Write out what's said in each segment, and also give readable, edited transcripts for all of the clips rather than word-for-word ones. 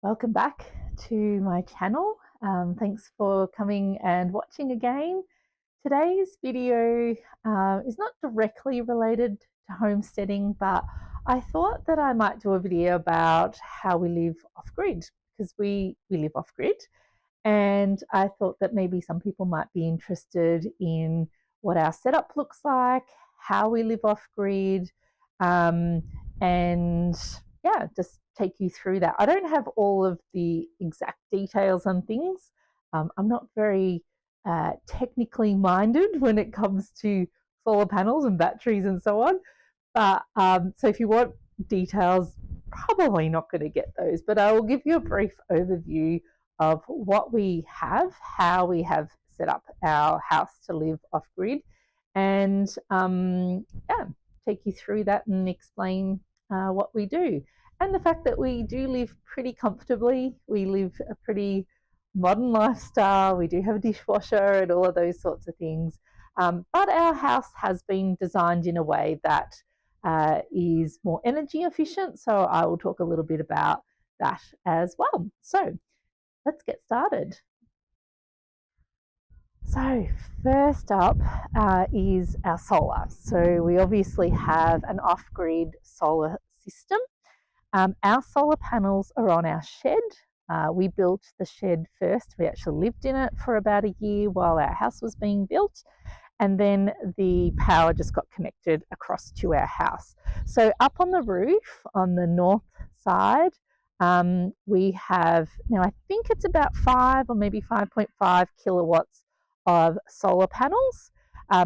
Welcome back to my channel. Thanks for coming and watching again. Today's video is not directly related to homesteading, but I thought that I might do a video about how we live off-grid, because we live off-grid, and I thought that maybe some people might be interested in what our setup looks like, how we live off-grid, and yeah, just take you through that. I don't have all of the exact details on things. I'm not very technically minded when it comes to solar panels and batteries and so on. But so if you want details, probably not going to get those. But I will give you a brief overview of what we have, how we have set up our house to live off grid, and yeah, take you through that and explain what we do. And the fact that we do live pretty comfortably, we live a pretty modern lifestyle, we do have a dishwasher and all of those sorts of things. But our house has been designed in a way that is more energy efficient. So I will talk a little bit about that as well. So let's get started. So first up is our solar. So we obviously have an off-grid solar system. Our solar panels are on our shed. We built the shed first. We actually lived in it for about a year while our house was being built. And then the power just got connected across to our house. So up on the roof on the north side, we have, now I think it's about 5 or maybe 5.5 kilowatts of solar panels.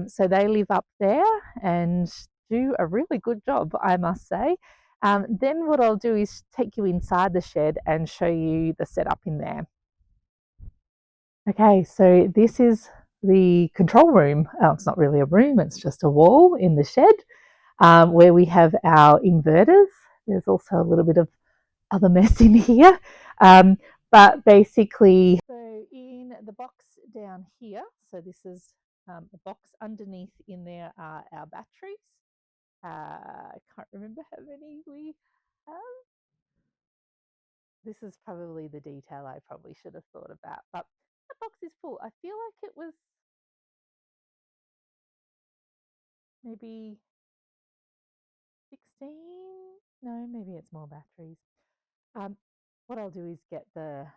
So they live up there and do a really good job, I must say. Then what I'll do is take you inside the shed and show you the setup in there. Okay, so this is the control room. Oh, it's not really a room, it's just a wall in the shed where we have our inverters. There's also a little bit of other mess in here. But basically, so in the box down here, so this is the box underneath in there are our batteries. I can't remember how many we have. This is probably the detail I probably should have thought about, but that box is full. I feel like it was maybe 16. No, maybe it's more batteries. What I'll do is get the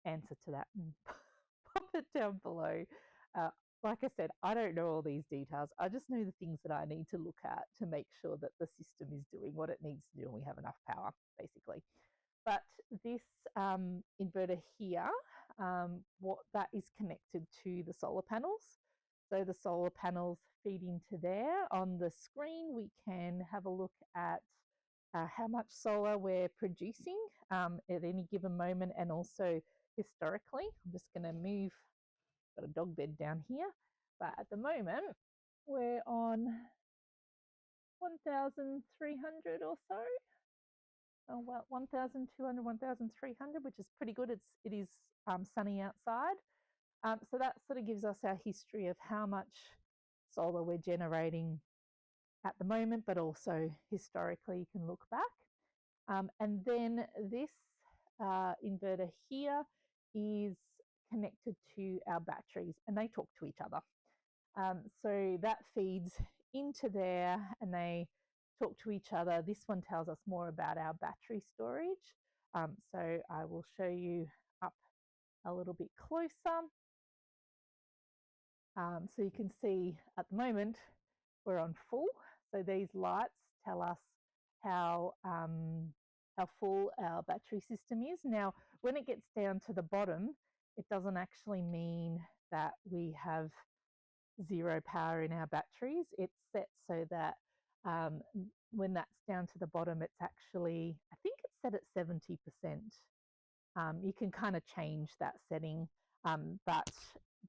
answer to that and pop it down below. Uh, like I said, I don't know all these details. I just know the things that I need to look at to make sure that the system is doing what it needs to do and we have enough power, basically. But this inverter here, what that is connected to the solar panels. So the solar panels feed into there. On the screen, we can have a look at how much solar we're producing at any given moment, and also historically. I'm just going to move, got a dog bed down here, but at the moment we're on 1,300 or so. Oh, well, 1,200, 1,300, which is pretty good. It is sunny outside. So that sort of gives us our history of how much solar we're generating at the moment, but also historically you can look back. And then this inverter here is connected to our batteries and they talk to each other. So that feeds into there and they talk to each other. This one tells us more about our battery storage. So I will show you up a little bit closer. So you can see at the moment we're on full. So these lights tell us how full our battery system is. Now, when it gets down to the bottom, it doesn't actually mean that we have zero power in our batteries. It's set so that when that's down to the bottom, it's actually, I think it's set at 70%. You can kind of change that setting, but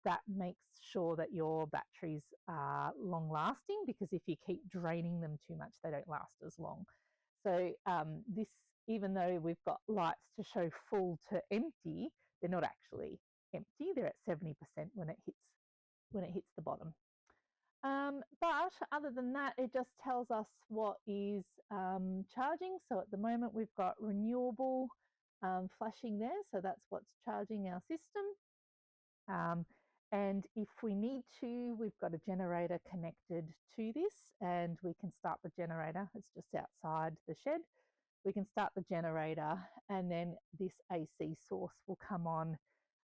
that makes sure that your batteries are long lasting, because if you keep draining them too much, they don't last as long. So this, even though we've got lights to show full to empty, they're not actually empty. They're at 70% when it hits the bottom. But other than that, it just tells us what is charging. So at the moment we've got renewable flashing there, so that's what's charging our system. And if we need to, we've got a generator connected to this, and we can start the generator. It's just outside the shed. We can start the generator, and then this AC source will come on,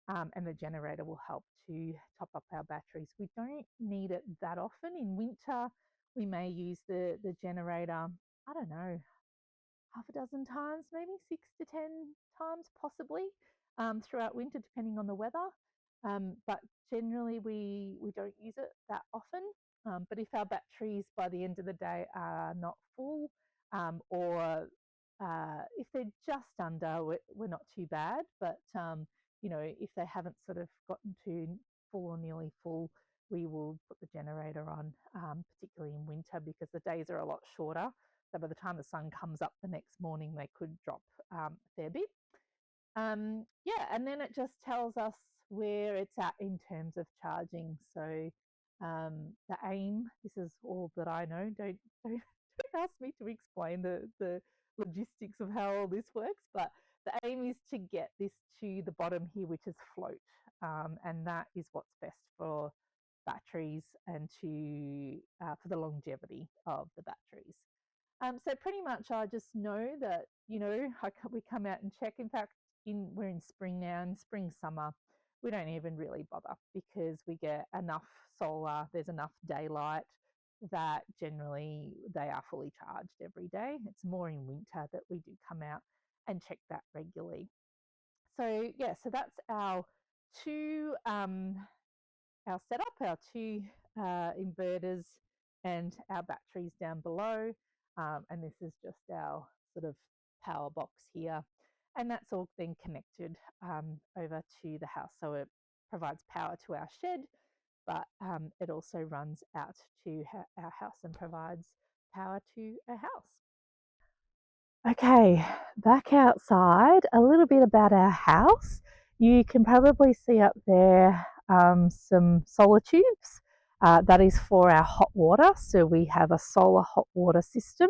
and the generator will help to top up our batteries. We don't need it that often. In winter, we may use the generator, I don't know, half a dozen times, maybe 6 to 10 times possibly, throughout winter, depending on the weather. But generally we don't use it that often. But if our batteries by the end of the day are not full, or if they're just under, we're not too bad. But if they haven't sort of gotten to full or nearly full, we will put the generator on, particularly in winter, because the days are a lot shorter. So by the time the sun comes up the next morning, they could drop a fair bit. And then it just tells us where it's at in terms of charging. So the aim, this is all that I know. Don't ask me to explain the logistics of how all this works, but the aim is to get this to the bottom here, which is float, and that is what's best for batteries and for the longevity of the batteries. So pretty much I just know that, we come out and check. In fact, we're in spring now, in spring, summer, we don't even really bother because we get enough solar, there's enough daylight that generally they are fully charged every day. It's more in winter that we do come out and check that regularly. So yeah, so that's our setup, our two inverters and our batteries down below. And this is just our sort of power box here. And that's all then connected over to the house. So it provides power to our shed, but it also runs out to our house and provides power to our house. Okay, back outside, a little bit about our house. You can probably see up there some solar tubes. That is for our hot water. So we have a solar hot water system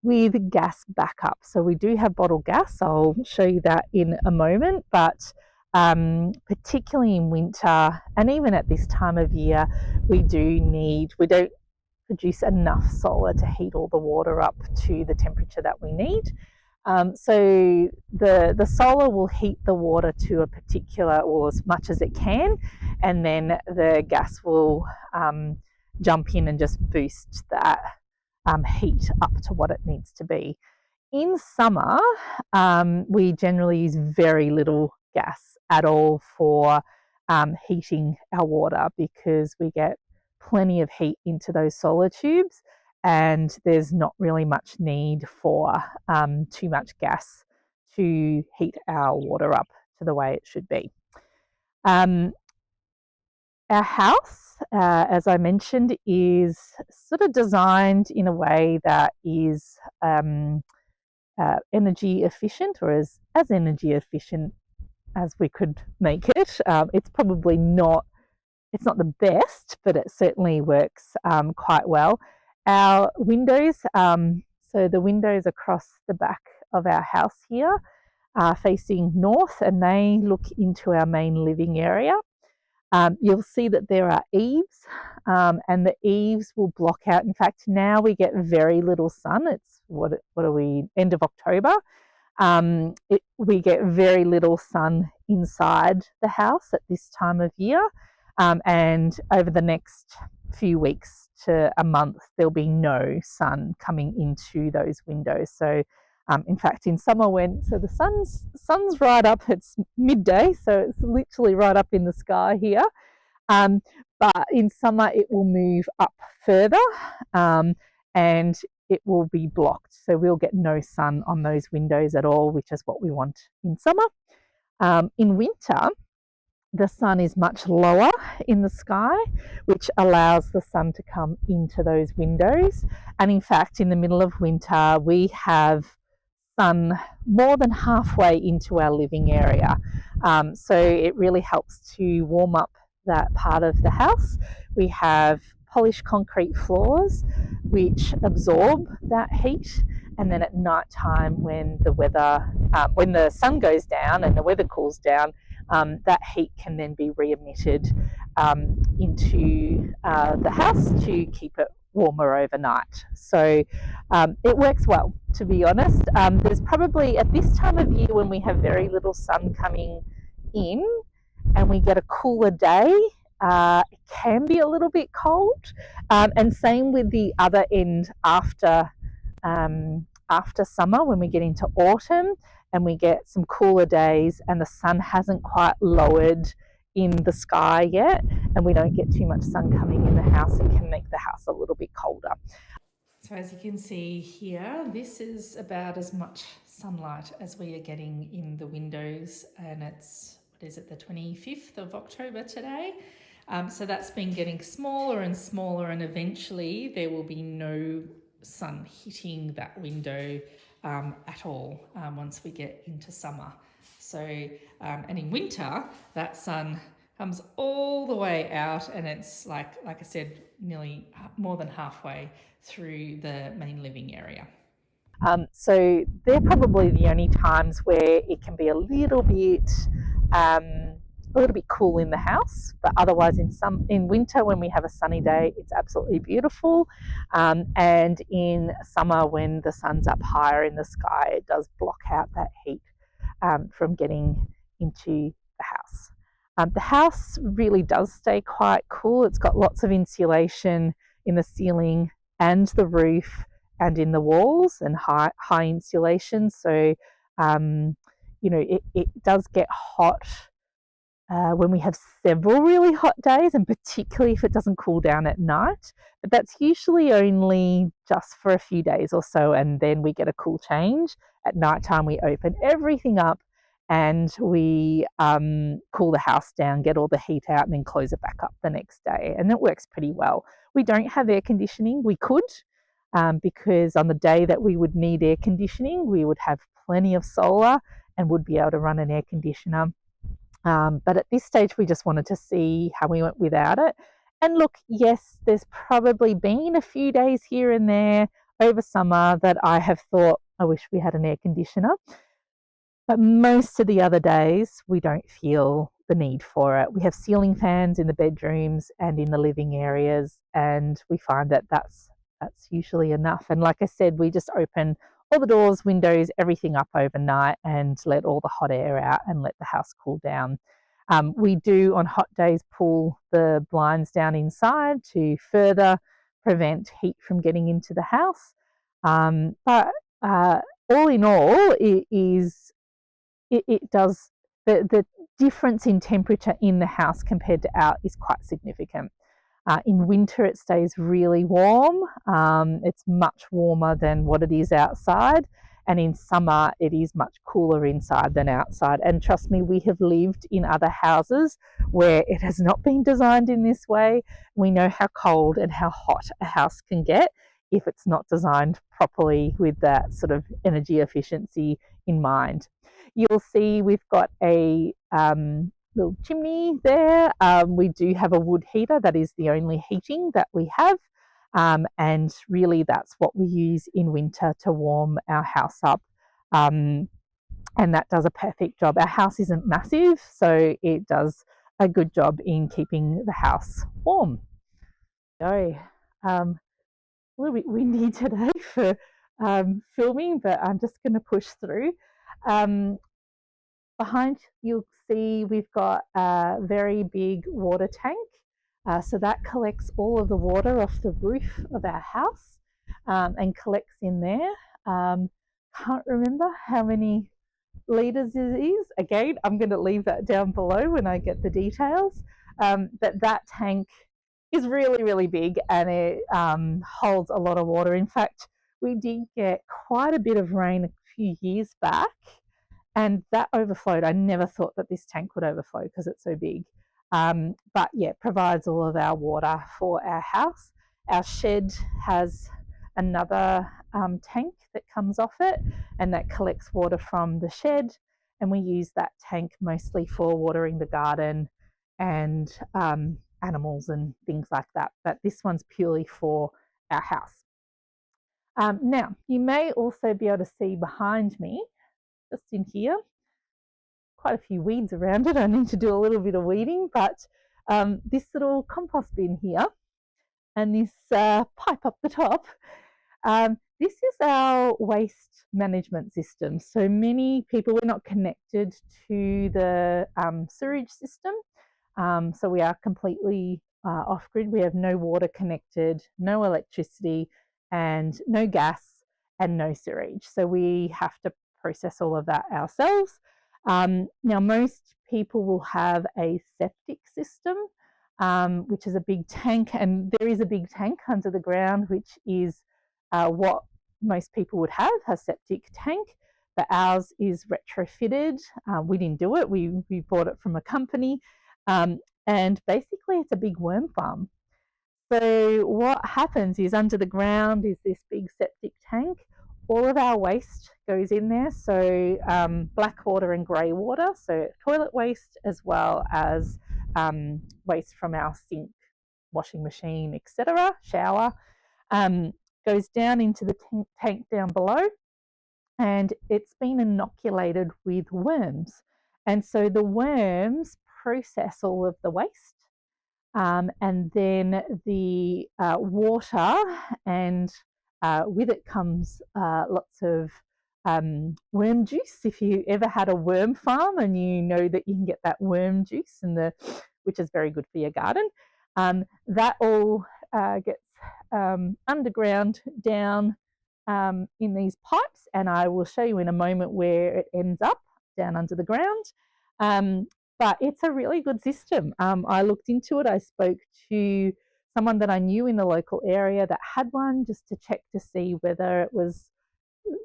with gas backup. So we do have bottled gas. I'll show you that in a moment. But particularly in winter and even at this time of year, we don't produce enough solar to heat all the water up to the temperature that we need. So the solar will heat the water to a particular, or as much as it can, and then the gas will jump in and just boost that heat up to what it needs to be. In summer, we generally use very little gas at all for heating our water because we get plenty of heat into those solar tubes, and there's not really much need for too much gas to heat our water up to the way it should be. Our house, as I mentioned, is sort of designed in a way that is energy efficient, or as energy efficient as we could make it. It's probably not the best, but it certainly works quite well. Our windows, so the windows across the back of our house here are facing north, and they look into our main living area. You'll see that there are eaves, and the eaves will block out. In fact, now we get very little sun. It's what are we, end of October? We get very little sun inside the house at this time of year. And over the next few weeks to a month, there'll be no sun coming into those windows. So in fact, in summer, the sun's right up, it's midday, so it's literally right up in the sky here. But in summer, it will move up further, and it will be blocked. So we'll get no sun on those windows at all, which is what we want in summer. In winter, the sun is much lower in the sky, which allows the sun to come into those windows. And in fact, in the middle of winter, we have sun more than halfway into our living area. So it really helps to warm up that part of the house. We have polished concrete floors which absorb that heat, and then at night time when the sun goes down and the weather cools down, that heat can then be re-emitted into the house to keep it warmer overnight. So it works well, to be honest. There's probably at this time of year when we have very little sun coming in and we get a cooler day, it can be a little bit cold. And same with the other end after summer, when we get into autumn and we get some cooler days and the sun hasn't quite lowered in the sky yet and we don't get too much sun coming in the house, it can make the house a little bit colder. So as you can see here, this is about as much sunlight as we are getting in the windows, and it's, what is it, the 25th of October today. So that's been getting smaller and smaller, and eventually there will be no sun hitting that window at all once we get into summer. So, and in winter, that sun comes all the way out, and it's like I said, nearly more than halfway through the main living area. So they're probably the only times where it can be a little bit cool in the house, but otherwise in winter when we have a sunny day, it's absolutely beautiful. And in summer when the sun's up higher in the sky, it does block out that heat from getting into the house. The house really does stay quite cool. It's got lots of insulation in the ceiling and the roof and in the walls, and high insulation. So, it does get hot when we have several really hot days, and particularly if it doesn't cool down at night. But that's usually only just for a few days or so, and then we get a cool change. At night time, we open everything up and we cool the house down, get all the heat out, and then close it back up the next day. And it works pretty well. We don't have air conditioning. We could, because on the day that we would need air conditioning, we would have plenty of solar and would be able to run an air conditioner. But at this stage, we just wanted to see how we went without it. And look, yes, there's probably been a few days here and there over summer that I have thought, I wish we had an air conditioner. But most of the other days, we don't feel the need for it. We have ceiling fans in the bedrooms and in the living areas, and we find that that's usually enough. And like I said, we just open all the doors, windows, everything up overnight and let all the hot air out and let the house cool down. We do on hot days pull the blinds down inside to further prevent heat from getting into the house. But all in all, it does, the difference in temperature in the house compared to out is quite significant. In winter, it stays really warm. It's much warmer than what it is outside. And in summer, it is much cooler inside than outside. And trust me, we have lived in other houses where it has not been designed in this way. We know how cold and how hot a house can get if it's not designed properly with that sort of energy efficiency in mind. You'll see we've got a little chimney there. We do have a wood heater. That is the only heating that we have. And really that's what we use in winter to warm our house up. And that does a perfect job. Our house isn't massive, so it does a good job in keeping the house warm. So, a little bit windy today for filming, but I'm just going to push through. Behind you'll see we've got a very big water tank. So that collects all of the water off the roof of our house and collects in there. Can't remember how many litres it is. Again, I'm going to leave that down below when I get the details. But that tank is really, really big, and it holds a lot of water. In fact, we did get quite a bit of rain a few years back, and that overflowed. I never thought that this tank would overflow because it's so big. But yeah, it provides all of our water for our house. Our shed has another tank that comes off it, and that collects water from the shed, and we use that tank mostly for watering the garden and animals and things like that. But this one's purely for our house. Now, you may also be able to see behind me, just in here, quite a few weeds around it. I need to do a little bit of weeding, but this little compost bin here and this pipe up the top, this is our waste management system. So many people, we're not connected to the sewage system. So we are completely off-grid. We have no water connected, no electricity, and no gas, and no sewage. So we have to process all of that ourselves. Now, most people will have a septic system, which is a big tank, and there is a big tank under the ground, which is what most people would have, a septic tank. But ours is retrofitted. We didn't do it. We bought it from a company. And basically it's a big worm farm. So what happens is under the ground is this big septic tank. All of our waste goes in there. So black water and grey water. So toilet waste as well as waste from our sink, washing machine, etc., shower, goes down into the tank down below. And it's been inoculated with worms. And so the worms process all of the waste. And then the water, and with it comes lots of worm juice. If you ever had a worm farm and you know that you can get that worm juice, which is very good for your garden, that all gets underground down in these pipes, and I will show you in a moment where it ends up down under the ground. But it's a really good system. I looked into it. I spoke to someone that I knew in the local area that had one, just to check to see whether it was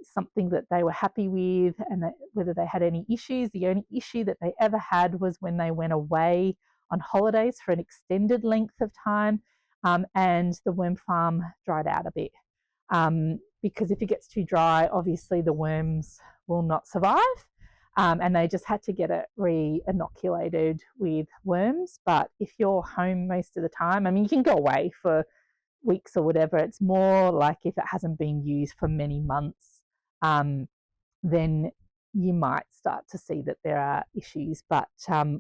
something that they were happy with and whether they had any issues. The only issue that they ever had was when they went away on holidays for an extended length of time, and the worm farm dried out a bit. Because if it gets too dry, obviously the worms will not survive. And they just had to get it re-inoculated with worms. But if you're home most of the time, I mean, you can go away for weeks or whatever. It's more like if it hasn't been used for many months, then you might start to see that there are issues. But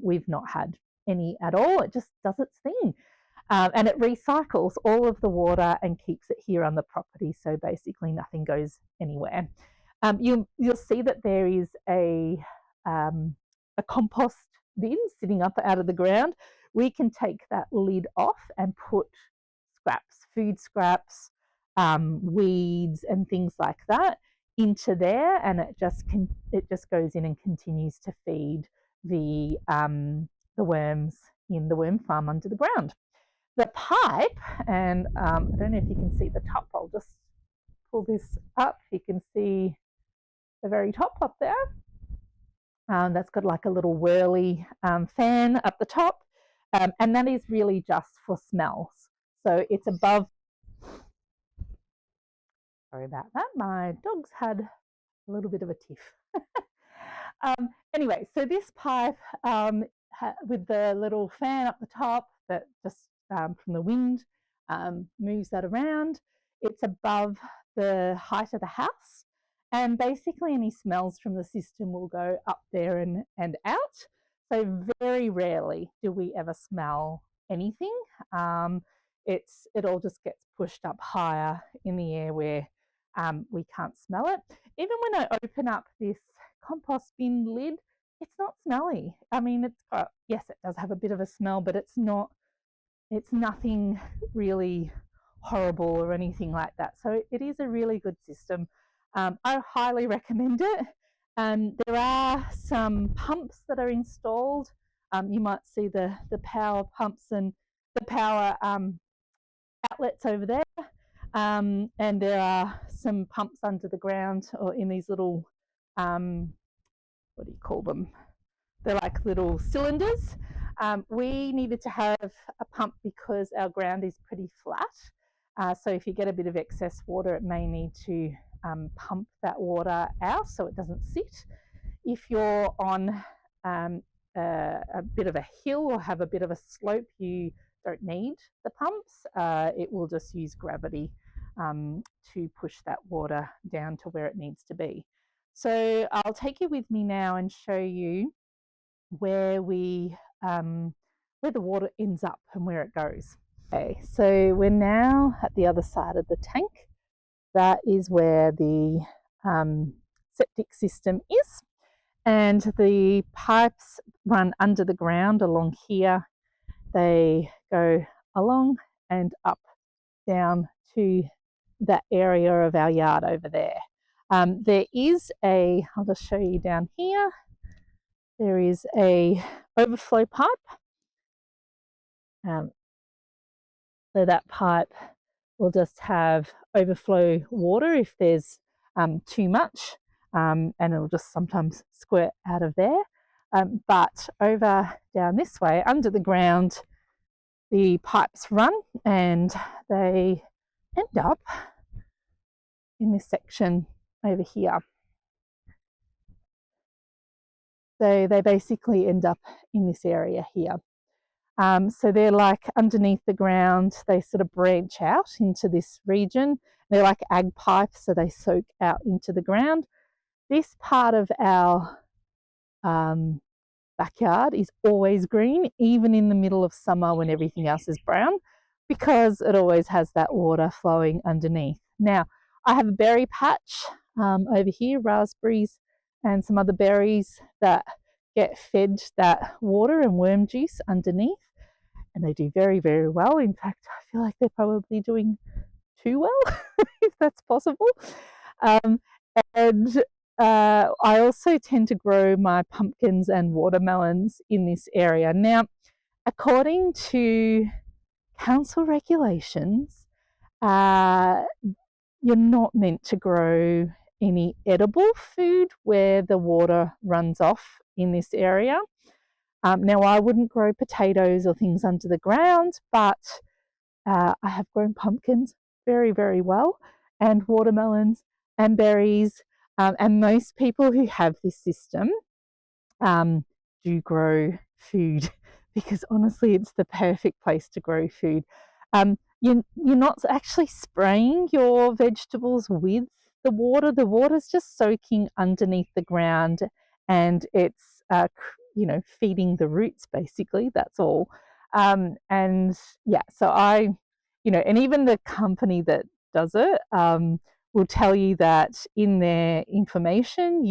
we've not had any at all. It just does its thing. And it recycles all of the water and keeps it here on the property. So basically nothing goes anywhere. You'll see that there is a compost bin sitting up out of the ground. We can take that lid off and put scraps, food scraps, weeds and things like that into there, and it just goes in and continues to feed the worms in the worm farm under the ground. The pipe, and I don't know if you can see the top, I'll just pull this up. You can see the very top up there. That's got like a little whirly fan up the top, and that is really just for smells. So it's above. Sorry about that. My dog's had a little bit of a tiff. Anyway, so this pipe with the little fan up the top that just from the wind moves that around. It's above the height of the house. And basically any smells from the system will go up there and out. So very rarely do we ever smell anything. It all just gets pushed up higher in the air where we can't smell it. Even when I open up this compost bin lid, it's not smelly. I mean, yes, it does have a bit of a smell, but it's nothing really horrible or anything like that. So it is a really good system. I highly recommend it. There are some pumps that are installed. You might see the power pumps and the power outlets over there. And there are some pumps under the ground or in these little, what do you call them? They're like little cylinders. We needed to have a pump because our ground is pretty flat. So if you get a bit of excess water, it may need to pump that water out so it doesn't sit. If you're on a bit of a hill or have a bit of a slope, you don't need the pumps. It will just use gravity to push that water down to where it needs to be. So I'll take you with me now and show you where where the water ends up and where it goes. Okay, so we're now at the other side of the tank. That is where the septic system is, and the pipes run under the ground along here. They go along and up down to that area of our yard over there. There is I'll just show you down here, there is a overflow pipe. So that pipe will just have overflow water if there's too much, and it'll just sometimes squirt out of there. But over down this way, under the ground, the pipes run and they end up in this section over here. So they basically end up in this area here. So they're like underneath the ground, they sort of branch out into this region. They're like ag pipes, so they soak out into the ground. This part of our backyard is always green, even in the middle of summer when everything else is brown, because it always has that water flowing underneath. Now, I have a berry patch over here, raspberries and some other berries that get fed that water and worm juice underneath, and they do very, very well. In fact, I feel like they're probably doing too well, if that's possible. And I also tend to grow my pumpkins and watermelons in this area. Now, according to council regulations, you're not meant to grow any edible food where the water runs off in this area. Now, I wouldn't grow potatoes or things under the ground, but I have grown pumpkins very, very well, and watermelons and berries. And most people who have this system do grow food, because honestly, it's the perfect place to grow food. You're not actually spraying your vegetables with the water. The water's just soaking underneath the ground, and it's feeding the roots, basically. That's all. And yeah, so and even the company that does it will tell you that in their information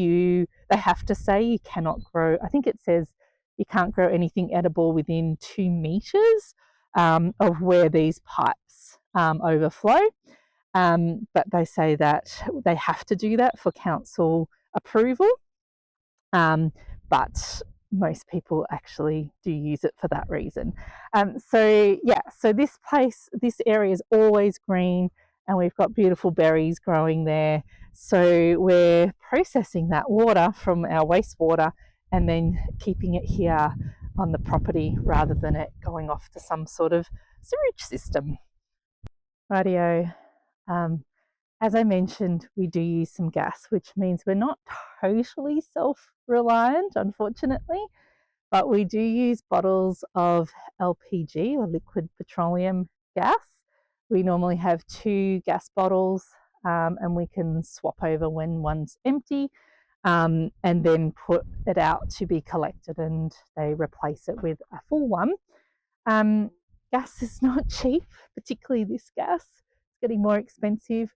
they have to say you cannot grow. I think it says you can't grow anything edible within 2 meters of where these pipes overflow. But they say that they have to do that for council approval. But most people actually do use it for that reason. So this area is always green, and we've got beautiful berries growing there. So we're processing that water from our wastewater and then keeping it here on the property rather than it going off to some sort of sewage system. Rightio. As I mentioned, we do use some gas, which means we're not totally self-reliant, unfortunately, but we do use bottles of LPG, or liquid petroleum gas. We normally have 2 gas bottles, and we can swap over when one's empty, and then put it out to be collected, and they replace it with a full one. Gas is not cheap, particularly this gas. It's getting more expensive.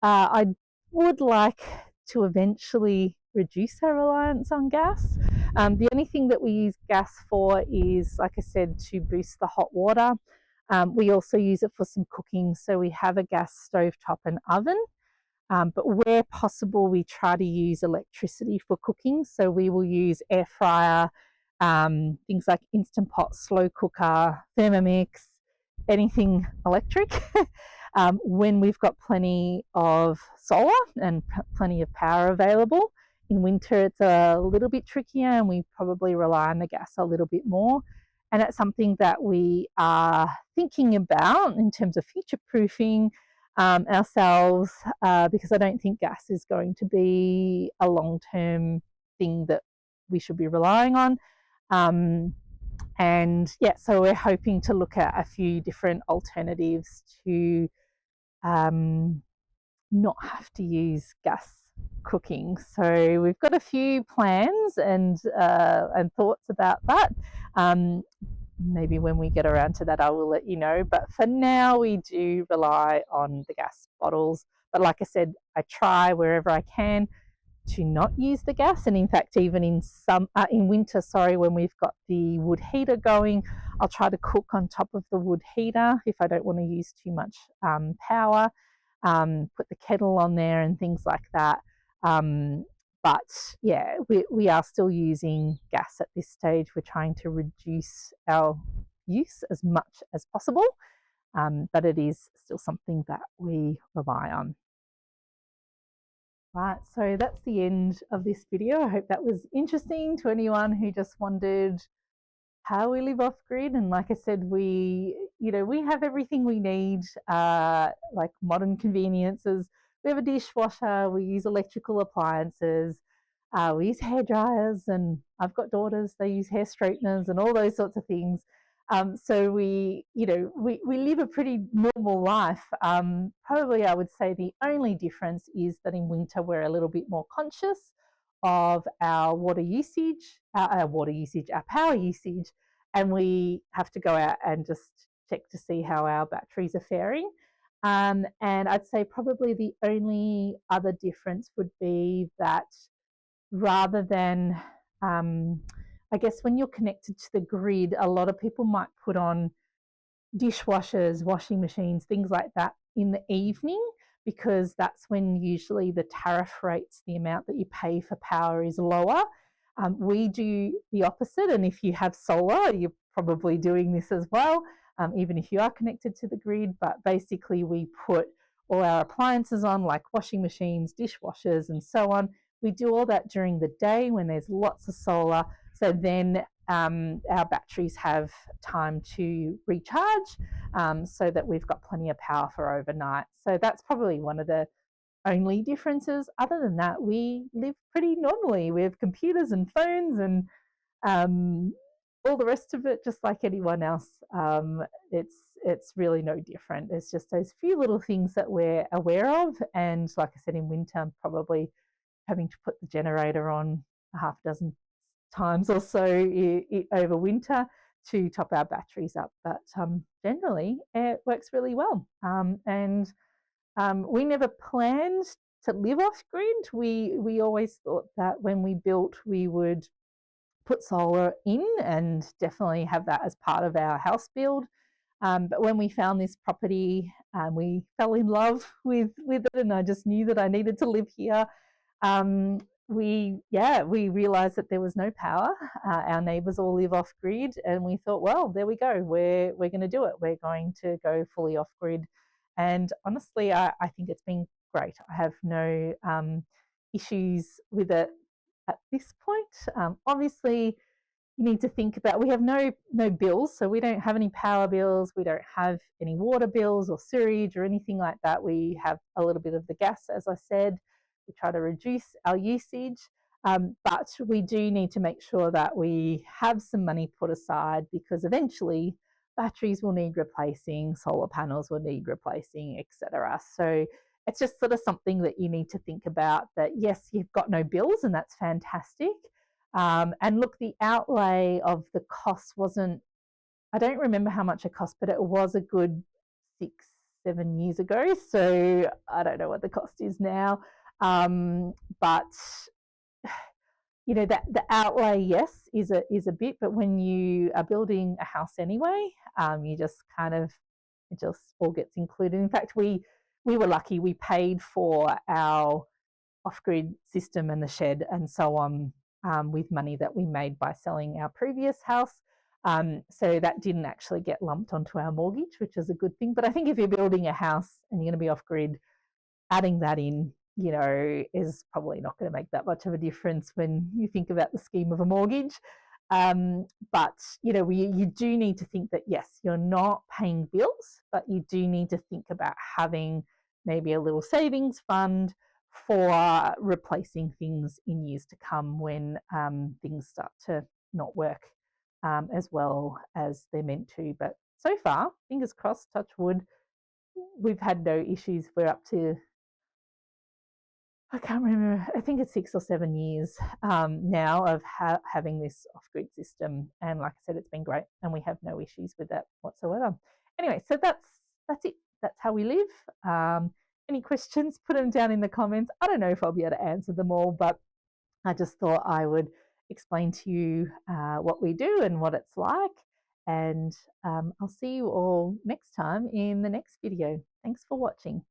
I would like to eventually reduce our reliance on gas. The only thing that we use gas for is, like I said, to boost the hot water. We also use it for some cooking, so we have a gas stovetop and oven. But where possible, we try to use electricity for cooking. So we will use air fryer, things like Instant Pot, slow cooker, Thermomix, anything electric. When we've got plenty of solar and plenty of power available. In winter, it's a little bit trickier, and we probably rely on the gas a little bit more. And it's something that we are thinking about in terms of future-proofing ourselves, because I don't think gas is going to be a long-term thing that we should be relying on. And yeah, so we're hoping to look at a few different alternatives to not have to use gas cooking. So we've got a few plans and thoughts about that. Maybe when we get around to that, I will let you know. But for now, we do rely on the gas bottles. But like I said, I try wherever I can to not use the gas. And in fact, even in winter, sorry, when we've got the wood heater going, I'll try to cook on top of the wood heater if I don't want to use too much power. Put the kettle on there and things like that. But yeah, we are still using gas at this stage. We're trying to reduce our use as much as possible, but it is still something that we rely on. Right, so that's the end of this video. I hope that was interesting to anyone who just wondered how we live off grid. And like I said, we have everything we need, like modern conveniences. We have a dishwasher, we use electrical appliances, we use hair dryers, and I've got daughters, they use hair straighteners and all those sorts of things. So we live a pretty normal life. Probably I would say the only difference is that in winter we're a little bit more conscious of our water usage, our power usage, and we have to go out and just check to see how our batteries are faring. And I'd say probably the only other difference would be that rather than, I guess, when you're connected to the grid, a lot of people might put on dishwashers, washing machines, things like that in the evening, because that's when usually the tariff rates, the amount that you pay for power is lower. We do the opposite, and if you have solar, you're probably doing this as well, even if you are connected to the grid. But basically, we put all our appliances on, like washing machines, dishwashers, and so on. We do all that during the day when there's lots of solar. So then our batteries have time to recharge, so that we've got plenty of power for overnight. So that's probably one of the only differences. Other than that, we live pretty normally. We have computers and phones and all the rest of it, just like anyone else. It's really no different. It's just those few little things that we're aware of. And like I said, in winter, I'm probably having to put the generator on a half dozen times or so over winter to top our batteries up. But generally, it works really well. And we never planned to live off grid. We always thought that when we built, we would put solar in and definitely have that as part of our house build. But when we found this property, we fell in love with it, and I just knew that I needed to live here. We realized that there was no power. Our neighbors all live off grid, and we thought, well, there we go. We're going to do it. We're going to go fully off grid. And honestly, I think it's been great. I have no issues with it at this point. Obviously, you need to think about, we have no bills, so we don't have any power bills, we don't have any water bills or sewage or anything like that. We have a little bit of the gas, as I said. We try to reduce our usage, but we do need to make sure that we have some money put aside, because eventually batteries will need replacing, solar panels will need replacing, etc. So it's just sort of something that you need to think about, that yes, you've got no bills, and that's fantastic. And look, the outlay of the cost wasn't, I don't remember how much it cost, but it was a good 6-7 years ago. So I don't know what the cost is now. But that the outlay, yes, is a bit, but when you are building a house anyway, you just kind of, it just all gets included. In fact, we were lucky. We paid for our off-grid system and the shed and so on, with money that we made by selling our previous house. So that didn't actually get lumped onto our mortgage, which is a good thing. But I think if you're building a house and you're going to be off-grid, adding that in, is probably not going to make that much of a difference when you think about the scheme of a mortgage. But you do need to think that, yes, you're not paying bills, but you do need to think about having maybe a little savings fund for replacing things in years to come when things start to not work as well as they're meant to. But so far, fingers crossed, touch wood, we've had no issues. We're up to, I can't remember, I think it's 6 or 7 years now of having this off-grid system. And like I said, it's been great and we have no issues with that whatsoever. Anyway, so that's it. That's how we live. Any questions, put them down in the comments. I don't know if I'll be able to answer them all, but I just thought I would explain to you what we do and what it's like. And I'll see you all next time in the next video. Thanks for watching.